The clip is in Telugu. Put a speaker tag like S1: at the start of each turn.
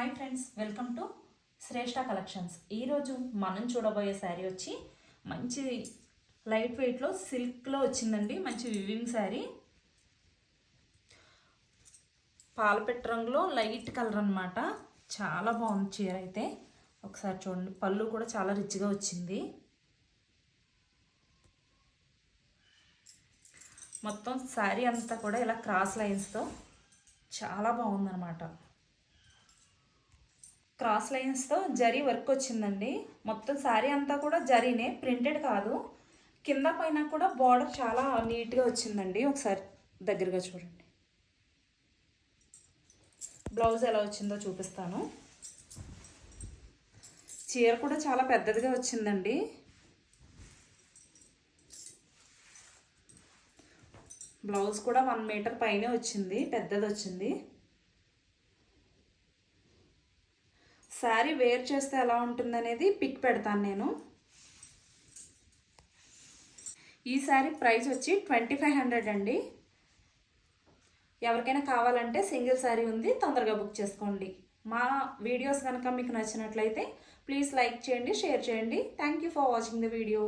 S1: Hi friends, welcome to Shreshtha collections. ఈరోజు మనం చూడబోయే శారీ వచ్చి మంచి లైట్ వెయిట్లో సిల్క్లో వచ్చిందండి. మంచి వివింగ్ శారీ, పాలపెట్టు రంగులో లైట్ కలర్ అనమాట. చాలా బాగుంది చీర అయితే. ఒకసారి చూడండి, పళ్ళు కూడా చాలా రిచ్గా వచ్చింది. మొత్తం శారీ అంతా కూడా ఇలా క్రాస్ లైన్స్తో చాలా బాగుందన్నమాట. క్రాస్ లైన్స్తో జరీ వర్క్ వచ్చిందండి. మొత్తం శారీ అంతా కూడా జరీనే, ప్రింటెడ్ కాదు. కింద పైన కూడా బార్డర్ చాలా నీట్గా వచ్చిందండి. ఒకసారి దగ్గరగా చూడండి. బ్లౌజ్ ఎలా వచ్చిందో చూపిస్తాను. చీర కూడా చాలా పెద్దదిగా వచ్చిందండి. బ్లౌజ్ కూడా 1 మీటర్ పైనే వచ్చింది, పెద్దది వచ్చింది. శారీ వేర్ చేస్తే ఎలా ఉంటుందనేది పిక్ పెడతాను నేను. ఈ శారీ ప్రైస్ వచ్చి 2500 అండి. ఎవరికైనా కావాలంటే సింగిల్ శారీ ఉంది, తొందరగా బుక్ చేసుకోండి. మా వీడియోస్ కనుక మీకు నచ్చినట్లయితే ప్లీజ్ లైక్ చేయండి, షేర్ చేయండి. Thank you for watching the video.